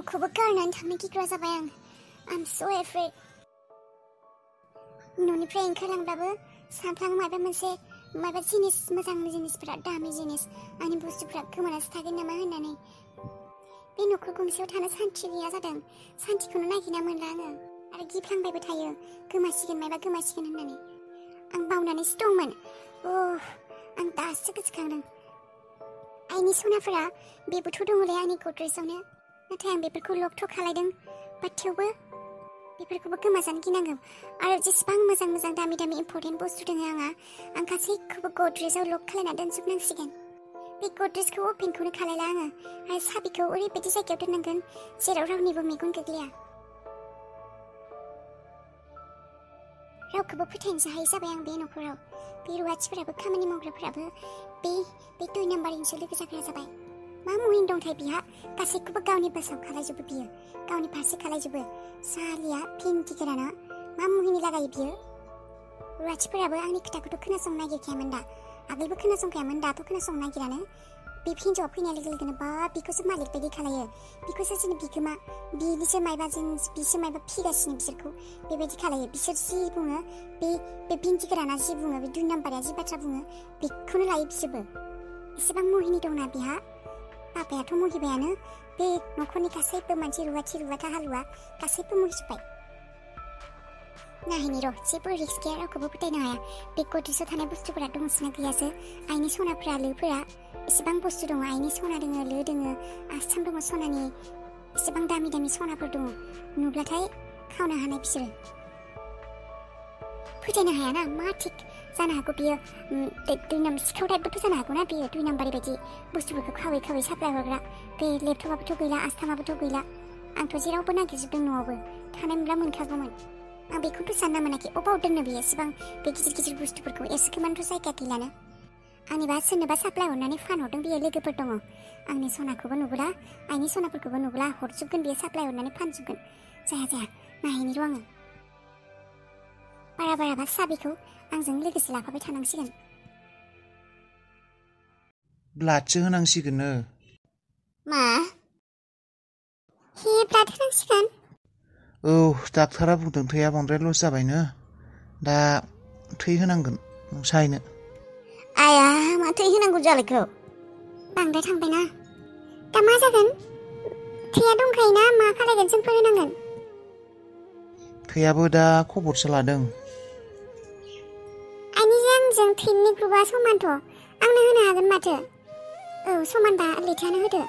न'खौबो गारनानै थांनो गिग्रा जाबाय आं I'm so afraid न'निफ्राय ओंखारलांब्लाबो सानफ्लाङो माबा जिनिस मोजां जिनिसफोरा दामि जिनिस आंनि बुस्थुफोरा गोमानासो थागोन नामा होननानै बे न'खर गंसेयाव थानो सान्थि गैया जादों सान्थिखौनो नागिरना मोनला आङो आरो गिफ्लांबायबो थायो गोमासिगोन होननानै आं बावनानैसो दंमोन आं दासो गोसोखांदों आइनि सनाफोरा बेबोथ' दङलै आंनि गद्रेजावनो नाथाय आं बेफोरखौ लकथ' खालायदों बाट थेवबो बेफोरखौबो गोमाजानो गिनांगौ आरो जेसेबां मोजां दामि इम्पर्टेन्ट बुस्थु दङ आं गासैखौबो गद्रेजाव लक खालायना दोनजोबनांसिगोन बे गद्रेजखौ अपेनखौनो खालायला आङो आरो साबिखौ ओरैबायदि जायगायाव दोननांगोन जेराव रावनिबो मेगन गोग्लैया रावखौबो फोथायनो हायै जाबाय आं बे न'खराव बे रुवाथिफोराबो खामानि मावग्राफोराबो बे 2 नाम्बारनिसो लोगो जाग्रा जाबाय मा मुहिन दंथाय बिहा गासैखौबो गावनि बासाव खालायजोबो बियो गावनि फारसे खालायजोबो सालिया फिनथि गोराना मा मुहिनि लागायो बियो रुवाथिफोराबो आंनि खोथाखौथ' खोनासंनो नागिरखायामोन दा आगोलबो खोनासंखायामोन दाथ' खोनासंनो नागिरानो बे हिन्जावा फैनाय लोगो लोगोनो बा बिखौसो मालिक बायदि खालायो बिखौसो जोंनि बिगोमा बिसो मायबा फिगासिनो बिसोरखौ बेबायदि खालायो बिसोर जि बुङो बे भिन्थि गोराना जि बुङो बे 2 नाम्बारा जि बाथ्रा बुङो बेखौनो लायो बिसोरबो एसेबां मुहिनि दंना बिहा बाबायाथ' मुहिबायानो बे न'खरनि गासैबो मानसि रुवाथा हालुवा गासैबो मुहिजोब्बाय नायनि र' जेबो रिक्स गैया रावखौबो फोथायनो हाया बे गद्रेजाव थानाय बुस्थुफोरा दंसोना गैयासो आइनि सनाफोरा लोफोरा एसेबां बुस्थु दङ आइनि सना दङ लो दङ आस्थाम दङ सनानि एसेबां दामि सनाफोर दङ नुब्लाथाय खावनो हानाय बिसोरो फोथायनो हायाना मा थिक जानो हागौ बियो 2 नाम्बार सिखाव टाइपबोथ' जानो हागौ ना बियो 2 नाम्बार बायदि बुस्थुफोरखौ खावै साप्लाय हरग्रा बे लेपटपाबोथ' गैला आस्थामाबोथ' गैला आंथ' जेरावबो नागिरजोबदों न'आवबो थानाय मोनब्ला मोनखागौमोन आं बेखौथ' सानना मोनाखै अबाव दोननो बियो एसेबां बे गिदिर बुस्थुफोरखौ एसेखौमानोथ' जायगा गैलानो आंनिबा सोरनोबा साप्लाय हरनानै फानहरदों बियो लोगोफोर दङ आंनि सनाखौबो नुब्ला आइनि सनाफोरखौबो नुब्ला हरजोबगोन बियो साप्लाय हरनानै फानजोबगोन जाया नायहैनि र' आङो बाराबा साबिखौ आंजों लोगोसे लाफाबाय थानांसिगोन ब्लाडसो होनांसिगोननो मा हे ब्लाड होनांसिगोन औ डाक्टारा बुंदों थैया बांद्राय लस जाबायनो दा थै होनांगोन नोंसायनो आया मा थै होनांगौ जालायखौ बांद्राय थांबायना दा मा जागोन थैया दंखायोना मा खालायगोन जोंफोर होनांगोन थैयाबो दा खबरसो लादों आंजों थैनि ग्रुपआ समानथ' आंनो होनो हागोन माथो औ समानबा लैथोआनो होदो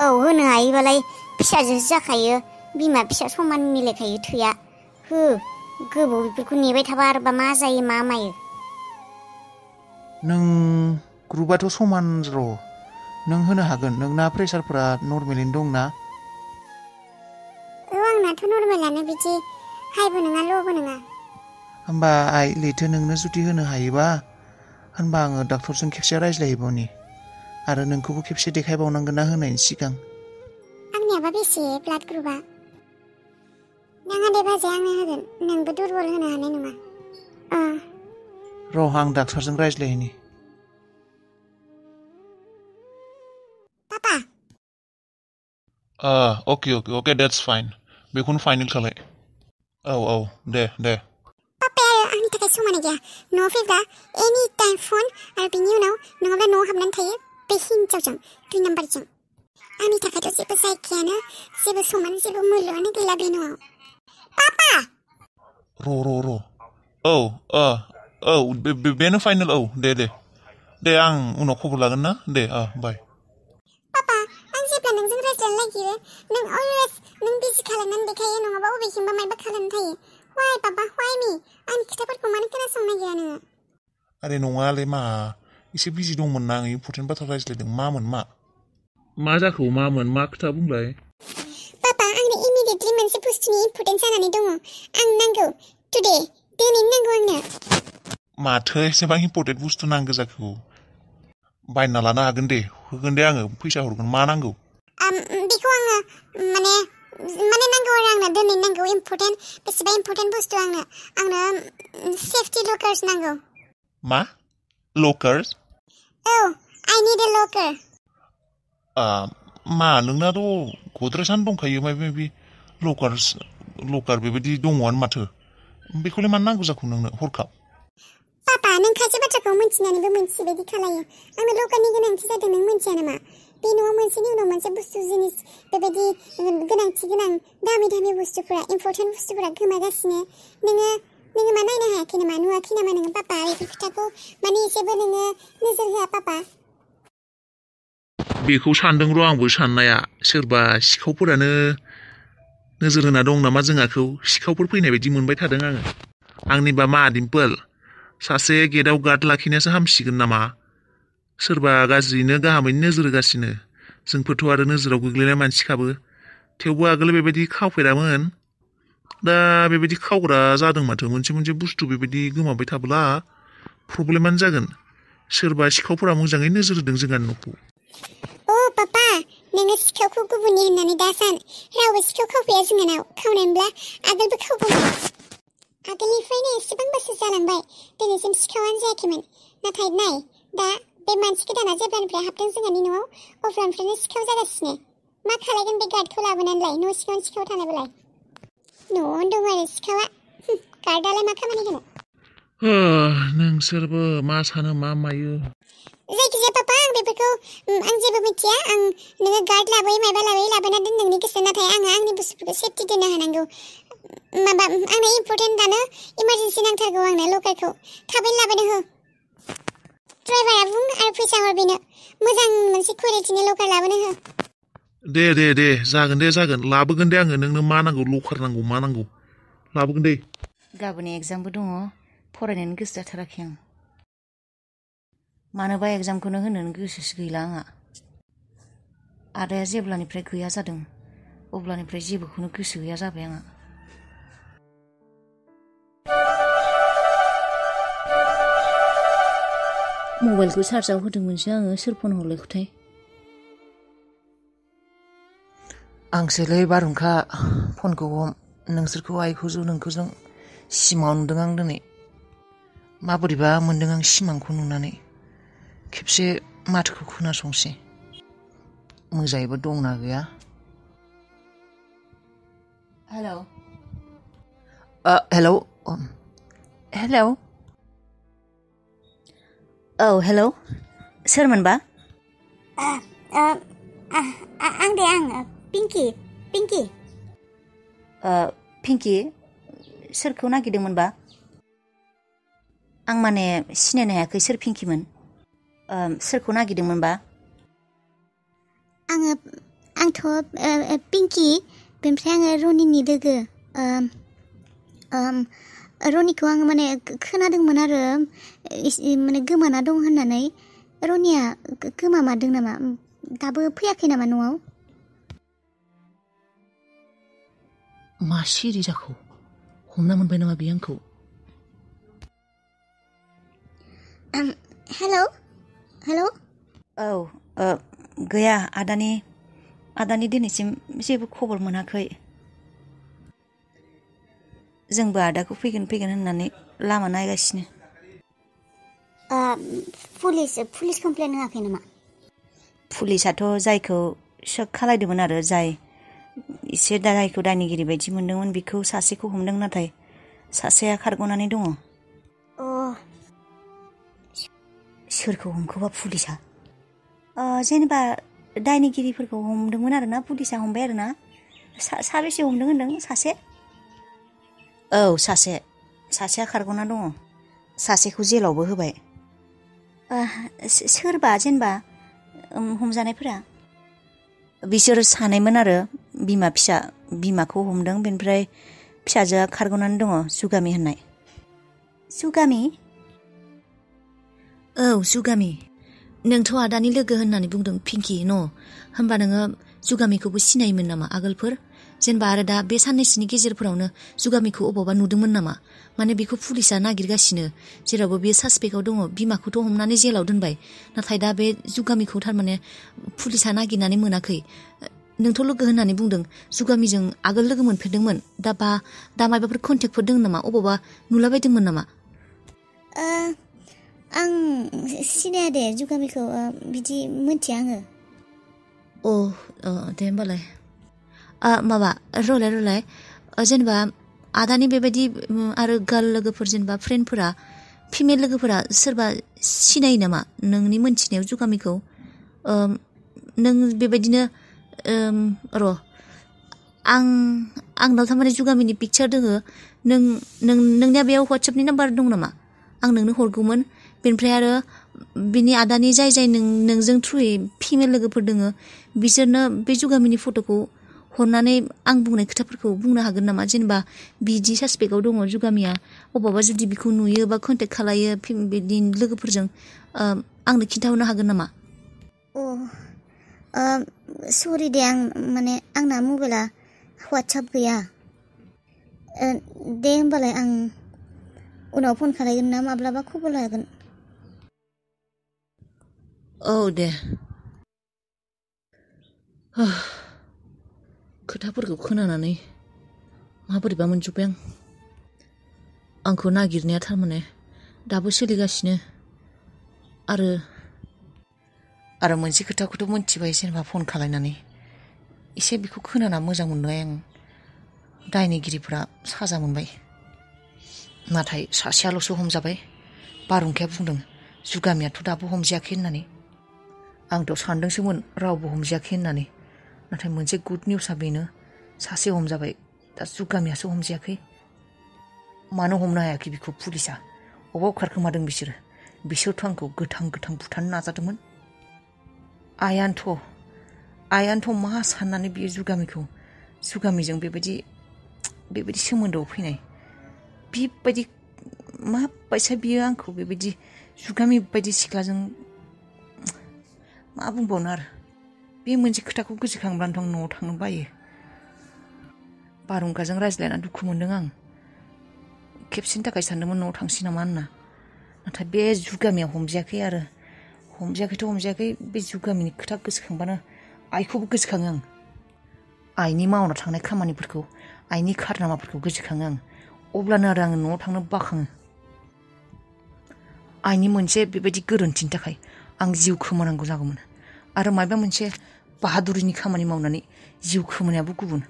औ होनो हायोबालाय फिसाजोसो जाखायो बिमा फिसा समान मिलायखायो थैया हो गोबाव बेफोरखौ नेबाय थाबा आरोबा मा जायो मा मायो नों ग्रुपआथ' समान र' नों होनो हागोन नोंना प्रेसारफोरा नर्मेलैनो दंना औ आंनाथ' नर्मेलानो बिदि हाइबो नङा ल'बो नङा होमबा आइ लैथो नोंनो जुदि होनो हायोबा होनबा आङो डाक्टरजों खेबसे रायज्लायहैबावनि आरो नोंखौबो खेबसे देखायबावनांगोन ना होनायनि सिगां आंनियाबा बेसे ब्लाड ग्रुपआ नाङा दे बाजै आंनो होगोन नोंबो दुरबल होनो हानाय नङा र' आं डाक्टरजों रायज्लायहैनि पापा okay that's fine बेखौनो फाइनेल खालाय औ दे पापाया आंनि थाखाय समानै गैया न'आव फैब्ला एनि टाइम फन आरो बिनि उनाव नङाब्ला न'आव हाबनानै थायो बे हिन्जावजों 2 नाम्बारजों आंनि थाखायथ' जेबो जायगायानो जेबो समान जेबो मुल्यआनो गैला बे न'आव पापा र' औ बेनो फाइनेल औ दे आं उनाव खबर लागोन ना दे बाय पापा आं जेब्ला नोंजों रायज्लायनो नागिरो नों अलवेज नों बिजि खालामनानै देखायो नङाबा बबेथिंबा मायबा खालामनानै थायो वाइ पापा वाइ मी आंनि खोथाफोरखौ मानो खोनासंनो नागिरा नोङो आरे नङालै मा एसे बिजि दंमोन ना आं इम्पर्टेन्ट बाथ्रा रायज्लायदों मामोन मा जाखो मामोन मा खोथा बुंलाय पापा आंनो इमिडियेटलि मोनसे बुस्थुनि इम्पर्टेन्ट जानानै दङ आं नांगौ टुडे दिनै नांगौ आंनो माथो एसेबां इम्पर्टेन्ट बुस्थु नांगौ जाखो बायना लानो हागोन दे होगोन दे आङो फैसा हरगोन मा नांगौ बेखौ आङो माने नांगौ आरो आंनो दिनै नांगौ इम्पर्टेन्ट बेसेबा इम्पर्टेन्ट बुस्थु आंनो सेफटि लकारस नांगौ मा लकारस औ आइ निड अ लकार मा नोंनाथ' गद्रेजानो दंखायो माबा माबि लकार बेबायदि दङआनो माथो बेखौलाय मानो नांगौ जाखो नोंनो हरखाब पापा नों खायसे बाथ्राखौ मिन्थिनानैबो मिन्थियै बायदि खालायो आंनो लकारनि गोनांथि जादों नों मिन्थिया नामा बे न'आव मोनसेनि उनाव मोनसे बुस्थु जिनिस बेबायदि गोनांथि गोनां दामि बुस्थुफोरा इम्परटेन्ट बुस्थुफोरा गोमागासिनो नोङो मा नायनो हायाखै नामा नुवाखै नामा नोङो पापा बेफोर खोथाखौ माने एसेबो नोङो नोजोर होआ पापा बेखौ सानदों र' आंबो साननाया सोरबा सिखावफोरानो नोजोर होना दं नामा जोंहाखौ सिखावफोर फैनाय बायदि मोनबाय थादों आङो आंनिबा मा डिम्पोल सासे गेटआव गार्ड लाखिनायासो हामसिगोन नामा सोरबा गाज्रियैनो गाहामैनो नोजोर होगासिनो जोंफोरथ' आरो नोजोराव गोग्लैनाय मानसिखाबो थेवबो आगोल बेबायदि खावफेरामोन दा बेबायदि खावग्रा जादों माथो मोनसे बुस्थु बेबायदि गोमाबाय थाब्ला प्रब्लेमानो जागोन सोरबा सिखावफोरा मोजाङै नोजोर होदों जोंहानि न'खौ अ पापा नोङो सिखावखौ गुबुननि होननानै दा सान रावबो सिखाव खावफैया जोंहानाव खावनानैब्ला आगोलबो खावगौमोन आगोलनिफ्रायनो एसेबां बोसोर जालांबाय दिनैसिम सिखावानो जायाखैमोन नाथाय नाय दा बे मानसि गोदाना जेब्लानिफ्राय हाबदों जोंहानि न'आव अब्लानिफ्रायनो सिखाव जागासिनो मा खालायगोन बे गार्डखौ लाबोनानैलाय न' सिङावनो सिखाव थानायबालाय न'आवनो दं आरो सिखावा गार्डआलाय मा खामानि होनो नोंसोरबो मा सानो मा मायो जायखिजाया पापा आं बेफोरखौ आं जेबो मिथिया आं नोङो गार्ड लाबोयो माबा लाबोयो लाबोना दोन नोंनि गोसो नाथाय आङो आंनि बुस्थुफोरखौ सेफटि दोननो हानांगौ माबा आंनो इम्परटेन्ट दानो इमारजेन्सि नांथारगौ आंनो लकारखौ थाबैनो लाबोनो हो ड्राइभारा बुं आरो फैसा हर बेनो मोजां मोनसे कुवालिटिनि लकार लाबोनो हो दे जागोन लाबोगोन दे आङो नोंनो मा नांगौ लकार नांगौ मा नांगौ लाबोगोन दे गाबोन एग्जामबो दङ फरायनायनि गोसो जाथाराखै आं मानोबा एग्जामखौनो होनोनो गोसोसो गैला आंहा आदाया जेब्लानिफ्राय गैया जादों अब्लानिफ्राय जेबोखौनो गोसो गैया जाबाय आंहा मबाइलखौ चार्जआव होदोंमोनसो आङो सोर फन हरलायखोथाय आंसोलै बारहुंखा फनखौ हम नोंसोरखौ आइखौजों नोंखौजों सिमाङाव नुदों आं दिनै माबोरैबा मोनदों आं सिमांखौ नुनानै खेबसे माथोखौ खोनासंसै मोजाङैबो दंना गैया हेलौ औ हेलौ सोरमोनबा आं पिंकि पिंकि सोरखौ नागिरदोंमोनबा आं माने सिनायनो हायाखै सोर पिंकिमोन सोरखौ नागिरदोंमोनबा आंथ' पिंकि बेनिफ्राय आङो रनिनि लोगो रनिखौ आङो माने खोनादोंमोन आरो माने गोमाना दं होननानै रनिया गोमामारदों नामा दाबो फैयाखै नामा न'आव मा सिरि जाखो हमना मोनबाय नामा बे आंखौ हेलौ औ गैया आदानि दिनैसिम जेबो खबर मोनाखै जोंबो आदाखौ फैगोन होननानै लामा नायगासिनो पुलिस कमप्लेन होआखै नामा पुलिसाथ' जायखौ सक खालायदोंमोन आरो जाय एसे जायखौ दायनिगिरि बायदि मोनदोंमोन बेखौ सासेखौ हमदों नाथाय सासेया खारग'नानै दङ सोरखौ हमखोबा पुलिसा जेनेबा दायनिगिरिफोरखौ हमदोंमोन आरोना पुलिसा हमबाय आरोना साबेसे हमदों होनदों सासे औ सासेया खारग'ना दङ सासेखौ जेलावबो होबाय सोरबा जेनेबा हमजानायफोरा बिसोर सानैमोन आरो बिमा फिसा बिमाखौ हमदों बेनिफ्राय फिसाजोआ खारग'नानै दङ जुगामि होननाय जुगामि औ जुगामि नोंथ' आदानि लोगो होननानै बुंदों पिंकि न' होमबा नोङो जुगामिखौबो सिनायोमोन नामा आगोलफोर जेनेबा आरो दा बे साननैसोनि गेजेरफोरावनो जुगामिखौ अबावबा नुदोंमोन नामा माने बेखौ पुलिसा नागिरगासिनो जेरावबो बे सासपेक्टआव दङ बिमाखौथ' हमनानै जेलाव दोनबाय नाथाय दा बे जुगामिखौ थारमाने पुलिसा नागिरनानै मोनाखै नोंथ' लोगो होननानै बुंदों जुगामिजों आगोल लोगो मोनफेरदोंमोन दा माबाफोर कन्टेक्टफोर दङ नामा अबावबा नुलाबायदोंमोन नामा आं सिनाया दे जुगामिखौ बिदि मिथिया आङो दे होमबालाय माबा रलाय जेनेबा आदानि बेबायदि आरो गार्ल लोगोफोर जेनेबा फ्रेन्डफोरा फिमेल लोगोफोरा सोरबा सिनायो नामा नोंनि मोनथिनायाव जुगामिखौ नों बेबायदिनो आंनाव थारमाने जुगामिनि पिक्चार दोङो नोंनिया बेयाव वाट्सएपनि नाम्बार दं नामा आं नोंनो हरगौमोन बेनिफ्राय आरो बिनि आदानि जाय नोंजों थ्रुयै फिमेल लोगोफोर दोङो बिसोरनो बे जुगामिनि फट'खौ हरनानै आं बुंनाय खोथाफोरखौ बुंनो हागोन नामा जेनेबा बिदि सासपेक्टआव दङ जुगामिया अबावबा जुदि बिखौ नुयो बा कन्टेक्ट खालायो बिदि लोगोफोरजों आंनो खिन्थाहरनो हागोन नामा सरि दे आं माने आंना मबाइला वाट्सएप गैया दे होमबालाय आं उनाव फन खालायगोन ना माब्लाबा खबर लागोन औ दे खोथाफोरखौ खोनानानै माबोरैबा मोनजोब्बाय आंखौ नागिरनाया थारमाने दाबो सोलिगासिनो आरो मोनसे खोथाखौथ' मोनथिबाय जेनेबा फन खालायनानै एसे बेखौ खोनाना मोजां मोनबाय आं दायनिगिरिफोरा साजा मोनबाय नाथाय सासेयाल'सो हमजाबाय बारहुंखाया बुंदों जुगामियाथ' दाबो हमजायाखै होननानै आंथ' सानदोंसोमोन रावबो हमजायाखै होननानै नाथाय मोनसे गुड निउसआ बेनो सासे हमजाबाय दा जुगामियासो हमजायाखै मानो हमनो हायाखै बिखौ पुलिसा अबाव खारखोमादों बिसोरथ' आंखौ गोथां बुथारनो नाजादोंमोन आयानोथ' मा साननानै बियो जुगामिजों बेबायदि सोमोन्दोआव फैनाय बेबायदि माबायसा बियो आंखौ बेबायदि जुगामि बायदि सिख्लाजों मा बुंबावनो आरो बे मोनसे खोथाखौ गोसोखांब्लानोथ' आं न'आव थांनो बायो बारहुंखाजों रायज्लायना दुखु मोनदों आं खेबसेनि थाखाय सानदोंमोन न'आव थांसै नामा होनना नाथाय बे जुगामिया हमजायाखै बे जुगामिनि खोथा गोसोखांबानो आइखौबो गोसोखाङो आं आइनि मावना थांनाय खामानिफोरखौ आइनि खारनामाफोरखौ गोसोखाङो आं अब्लानो आरो आङो न'आव थांनो बाखाङो आइनि मोनसे बेबायदि गोरोन्थिनि थाखाय आं जिउ खोमानांगौ जागौमोन आरो माबा मोनसे बाहादुरिनि खामानि मावनानै जिउ खोमानायाबो गुबुन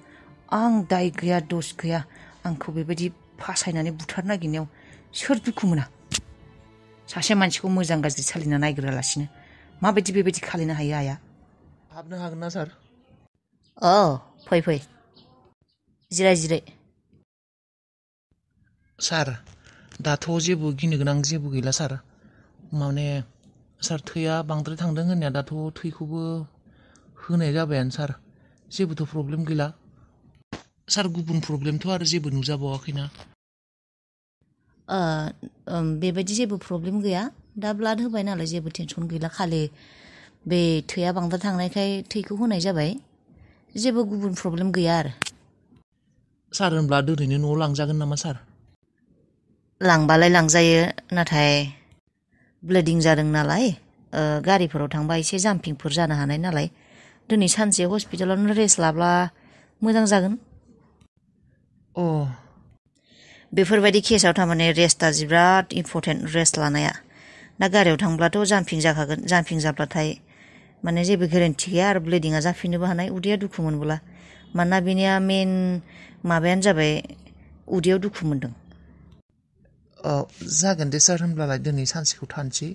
आं दाय गैया दस गैया आंखौ बेबायदि फासायनानै बुथारनो नागिरनायाव सोर दुखु मोना सासे मानसिखौ मोजां गाज्रि सालिना नायग्रोआलासिनो माबायदि बेबायदि खालायनो हायो आइया हाबनो हागोन ना सार फै जिराय सार दाथ' जेबो गिनो गोनां जेबो गैला सार माने सार थैया बांद्राय थांदों होननाया दाथ' थैखौबो होनाय जाबायानो सार जेबोथ' प्रब्लेम गैला सार गुबुन प्रब्लेमथ' आरो जेबो नुजाबावाखैना बेबायदि जेबो प्रब्लेम गैया दा ब्लाड होबाय नालाय जेबो टेनसन गैला खालि बे थैया बांद्राय थांनायखाय थैखौ होनाय जाबाय जेबो गुबुन प्रब्लेम गैया आरो सार होनब्ला दोनैनो न'आव लांजागोन नामा सार लांबालाय लांजायो नाथाय ब्लिडिं जादों नालाय गारिफोराव थांबा एसे जाम्पिंफोर जानो हानाय नालाय दिनै सानसे हस्पिटालावनो रेस्ट लाब्ला मोजां जागोन बेफोरबायदि केसाव थारमाने रेस्टआ बिराद इम्परटेन्ट रेस्ट लानाया दा गारियाव थांब्लाथ' जाम्पिं जाखागोन जाम्पिं जाब्लाथाय माने जेबो गेरेन्टि गैया आरो ब्लिडिंआ जाफिननोबो हानाय उदैया दुखु मोनबोला मानोना बिनिया मेन माबायानो जाबाय उदैयाव दुखु मोनदों जागोन दे सार होनब्लालाय दिनै सानसेखौ थानोसै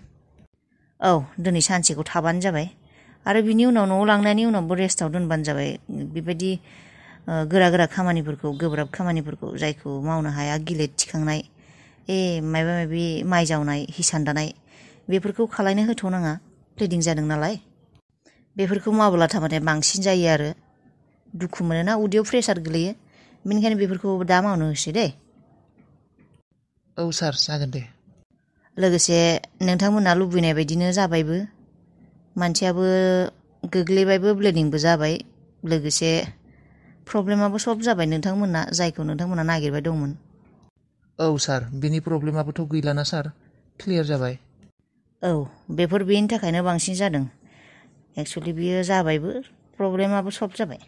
दिनै सानसेखौ थाबानो जाबाय आरो बिनि उनाव न'आव लांनायनि उनावबो रेस्टआव दोनबानो जाबाय बेबायदि गोरा खामानिफोरखौ गोब्राब खामानिफोरखौ जायखौ मावनो हाया गिलिर थिखांनाय माबा माबि माइ जावनाय हिसान दानाय बेफोरखौ खालायनो होथ'नाङा ब्लिडिं जादों नालाय बेफोरखौ मावब्ला थारमाने बांसिन जायो आरो दुखु मोनोना उदैयाव प्रेसार गोलैयो बेनिखायनो बेफोरखौ दा मावनो होसै दे सार जागोन दे लोगोसे नोंथांमोना लुबैनाय बायदिनो जाबायबो मानसियाबो गोग्लैबायबो ब्लिडिंबो जाबाय लोगोसे प्रब्लेमाबो सल्भ जाबाय नोंथांमोना जायखौ नोंथांमोना नागिरबाय दंमोन सार बेनि प्रब्लेमाबोथ' गैलाना सार क्लियार जाबाय बेफोर बेनि थाखायनो बांसिन जादों एक्सुवेलि बियो जाबायबो प्रब्लेमाबो सल्भ जाबाय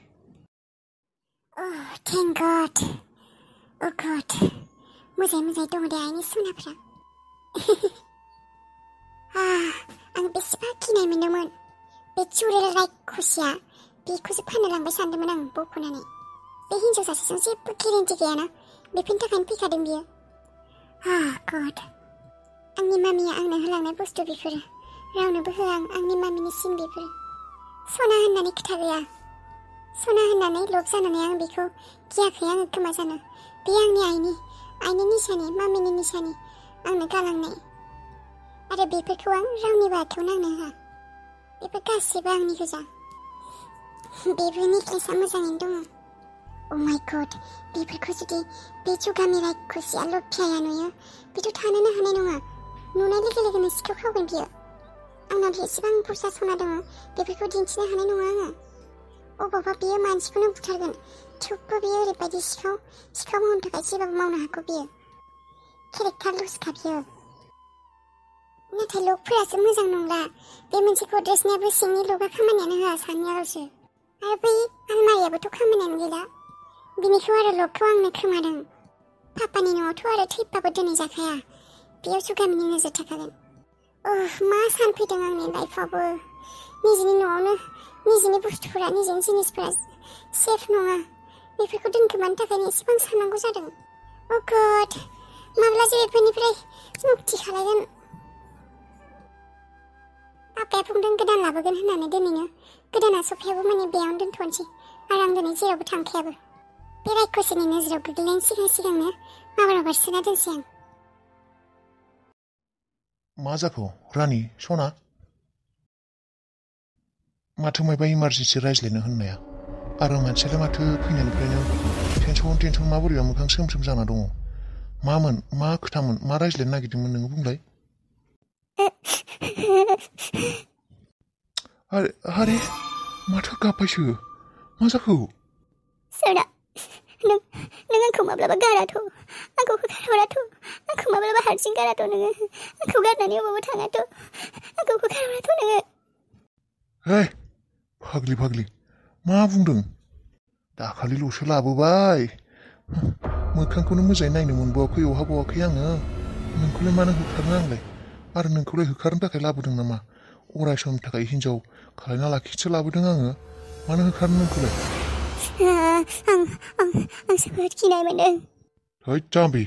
थेंक गड मोजाङै दङ दे आइनि सनाफ्रा आं बेसेबा गिनाय मोनदोंमोन बे चुरेल रायखुसिया बेखौसो फाननो लांबाय सानदोंमोन आं बख'नानै बे हिन्जाव सासेजों जेबो गेरेन्टि गैयाना बेफोरनि थाखायनो फैखादों बियो गड आंनि मामिया आंनो होलांनाय बुस्थु बेफोरो रावनोबो होआ आंनि मामिनि सिन बेफोरो सना होननानै खोथा गैया सना होननानै लब जानानै आं बेखौ गियाखै आङो खोमा जानो बे आंनि आइनि निशानि मामिनि निशानि आंनो गालांनाय आरो बेफोरखौ आं रावनिबो आखायाव नांनो होआ बेफोर गासैबो आंनि गोजा बेबो नेक्लेसआ मोजाङैनो दङ अ माय गड बेफोरखौ जुदि बे जुगामि रायखुसिया लफियाया नुयो बेथ' थानोनो हानाय नङा नुनाय लोगो लोगोनो सिखाव खावगोन बियो आंनाव एसेबां बुरजा सना दङ बेफोरखौ दिन्थिनो हानाय नङा आङो अबावबा बियो मानसिखौनो बुथारगोन थेवबो बियो ओरैबायदि सिखाव मावनो थाखाय जेबाबो मावनो हागौ बियो केरेक्टार लसखा बियो नाथाय लकफोरासो मोजां नंला बे मोनसे गद्रेजनियाबो सिंनि लकआ खामानियानो होआ सानैयाल'सो आरो बै आलमारियाबोथ' खामानियानो गैला बिनिखौ आरो लकखौ आंनो खोमादों पापानि न'आवथ' आरो थैबाबो दोनै जाखाया बेयाव जुगामिनि नोजोर थाखागोन मा सानफैदों आंनि लाइफआवबो निजेनि न'आवनो निजेनि बुस्थुफोरा निजेनि जिनिसफोरा सेफ नङा बेफोरखौ दोनखोमानो थाखायनो एसेबां साननांगौ जादों अ गड माब्ला जे बेफोरनिफ्राय मुक्ति खालायगोन पापाया बुंदों गोदान लाबोगोन होननानै दोनैनो गोदाना सफैयाबो माने बेयावनो दोनथ'नोसै आरो आं दिनै जेरावबो थांखायाबो बे रायखुसिनि नोजोराव गोग्लैनायनि सिगांनो माबाराव बारसोना दोनसै आं मा जाखो रानि सना माथो मायबा इमारजेन्सि रायज्लायनो होननाया आरो मानसियालाय माथो फैनायनिफ्रायनो टेनसन माबोरैबा मोखां सोम जाना दङ मामोन मा खोथामोन मा रायज्लायनो नागिरदोंमोन नोङो बुंलाय आरे माथो गाबबायसो मा जाखो सोना नों आंखौ माब्लाबा गाराथ' आंखौ होखारहराथ' आंखौ माब्लाबा हारसिं गाराथ' नोङो आंखौ गारनानै अबावबो थाङाथ' आंखौ होखारहराथ' नोङो हे फाग्लि मा बुंदों दाखालिल'सो लाबोबाय मोखांखौनो मोजाङै नायनो मोनबावाखै अहाबावाखै आङो नोंखौलाय मानो होखारनो आंलाय आरो नोंखौलाय होखारनो थाखाय लाबोदों नामा अराय समनि थाखाय हिन्जाव खालायना लाखिनोसो लाबोदों आङो मानो होखारनो नोंखौलाय आं जोबोद गिनाय मोनदों हैद जाम्बि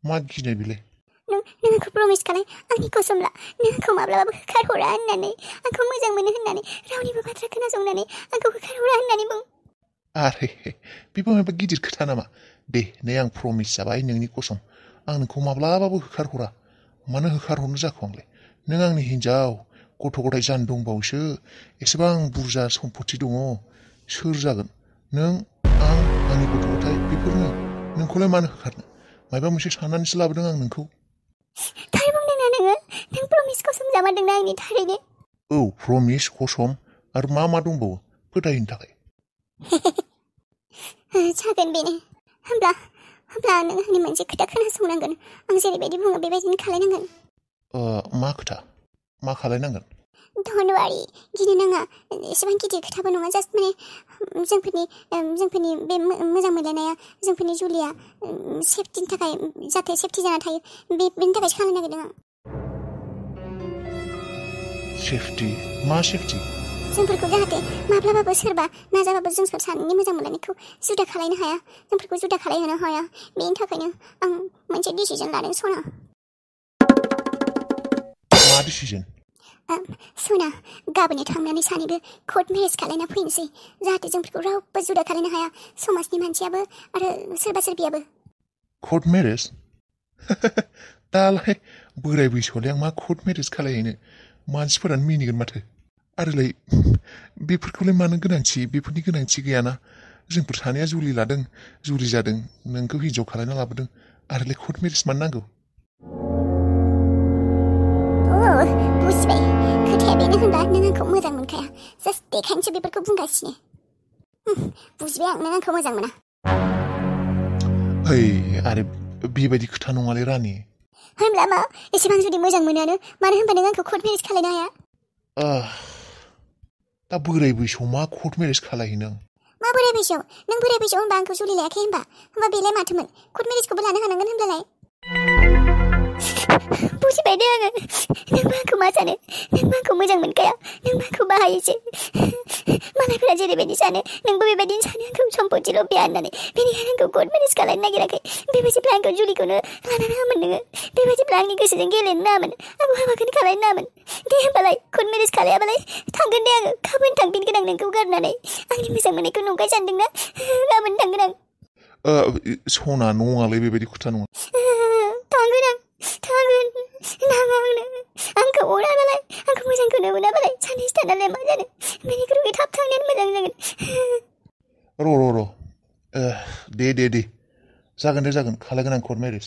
मा गिनाय बेलाय नों आंखौ प्रमिस खालाय आंनि कसम ला नों आंखौ माब्लाबाबो होखारहरा होननानै आंखौ मोजां मोनो होननानै रावनिबो बाथ्रा खोनासंनानै आंखौ होखारहरा होननानै बुं आरे बेबो माबा गिदिर खोथा नामा दे नै आं प्रमिस जाबाय नोंनि कसम आं नोंखौ माब्लाबाबो होखारहरा मानो होखारहरनो जाखो आंलाय नों आंनि हिन्जाव गथ' गथाय जानो दंबावोसो एसेबां बुरजा सम्पति दङ सोर जागोन नों आं आंनि गथ' गथाय बेफोरनो नोंखौलाय मानो होखारनो माबा मोनसे साननानैसो लाबोदों आं नोंखौ थार बुंदोंना नोङो नों प्रमिस कसम जामारदोंना आंनि थारैनो औ प्रमिस कसम आरो मा दंबावो फोथायनो थाखाय जागोन बेनो होमब्ला नों आंनि मोनसे खोथा खोनासंनांगोन आं जेरैबायदि बुङो बेबायदिनो खालायनांगोन मा खोथा मा खालायनांगोन डन्ट वारि गिनो नाङा एसेबां गिदिर खोथाबो नङा जास्ट माने जोंफोरनि बे मोजां मोनलायनाया जोंफोरनि जुलिया सेफटिनि थाखाय जाहाथे सेफटि जाना थायो बेनि थाखायसो खालायनो नागिरदों आं सेफटि मा सेफटि जोंफोरखौ जाहाथे माब्लाबाबो सोरबा नाजाबाबो जोंसोर सानैनि मोजां मोनलायनायखौ जुदा खालायनो हाया जोंफोरखौ जुदा खालायहोनो हाया बेनि थाखायनो आं मोनसे डिसिजन लादों सना मा डिसिजन सना गाबोननो थांनानै सानैबो कर्ट मेरेज खालायना फैनोसै जाहाथे जोंफोरखौ रावबो जुदा खालायनो हाया समाजनि मानसियाबो आरो सोरबा सोरबियाबो कर्ट मेरेज दालाय बोराय बैसोआवलाय आं मा कर्ट मेरेज खालायहैनो मानसिफोरानो मिनिगोन माथो आरोलाय बेफोरखौलाय मानो गोनांथि बेफोरनि गोनांथि गैयाना जोंफोर सानैया जुलि लादों जुलि जादों नोंखौ हिन्जाव खालायना लाबोदों आरोलाय कर्ट मेरेज मानो नांगौ बुजिबाय खोथाया बेनो होनबा नों आंखौ मोजां मोनखाया जास्ट देखायनोसो बेफोरखौ बुंगासिनो बुजिबाय आं नों आंखौ मोजां मोना ओइ आरे बेबायदि खोथा नङालै रानि होनब्ला मा एसेबां जुदि मोजां मोनानो मानो होनबा नों आंखौ कर्ट मेरेज खालायनो हाया दा बोराय बैसोआव मा कर्ट मेरेज खालायहैनो आं मा बोराय बैसोआव नों बोराय बैसोआव होनबा आंखौ जुलि लायाखै होनबा बेलाय माथोमोन कर्ट मेरेजखौबो लानो हानांगोन होनब्लालाय बुजिबाय दे आङो नों माखौ मा सानो नों माखौ मोजां मोनखाया नों माखौ बाहायोसो मालायफोरा जेरैबायदि सानो नोंबो बेबायदिनो सानो आंखौ सम्पतिल' बेया होननानै बेनिखायनो आंखौ कर्ट मेरेज खालामनो नागिराखै बेबायदिब्ला आंखौ जुलिखौनो लानो नाङामोन नोङो बेबायदिब्ला आंनि गोसोजों गेलेनो नाङामोन आंखौ हाबाखौनो खालामनो नाङामोन दे होमबालाय कर्ट मेरेज खालायाबालाय थांगोन दे आङो गाबोन थांफिनगोन आं नोंखौ गारनानै आंनि मोजां मोननायखौ नंखाय सानदोंना गाबोन थांगोन आं सना नङालै बेबायदि खोथा नङा थांगोन आं थांगोन नाङा आंनो आंखौ अराबालाय आंखौ मोजांखौनो मोनाबालाय सानैसो थानालाय मा जानो बेनिख्रुइ थाब थांनायानो मोजां जागोन र' दे जागोन खालायगोन आं कर्ट मेरेज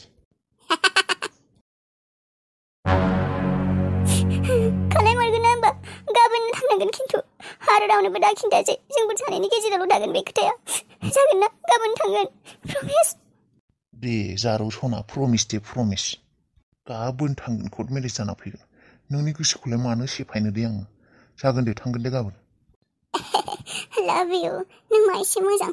खालायमारगोन ना होमबा गाबोन थांनांगोन खिन्थु आरो रावनोबो दाखिन्थासै जोंबो सानैनि गेजेरावल' थागोन बे खोथाया जागोन ना गाबोन थांगोन प्रमिस दे जारौ सना प्रमिस गाबोन थांगोन कर्ट मेरेज जाना फैगोन नोंनि गोसोखौलाय मानो सेफायनो दे आङो जागोन दे थांगोन दे गाबोन लाभ इउ नों मा एसे मोजां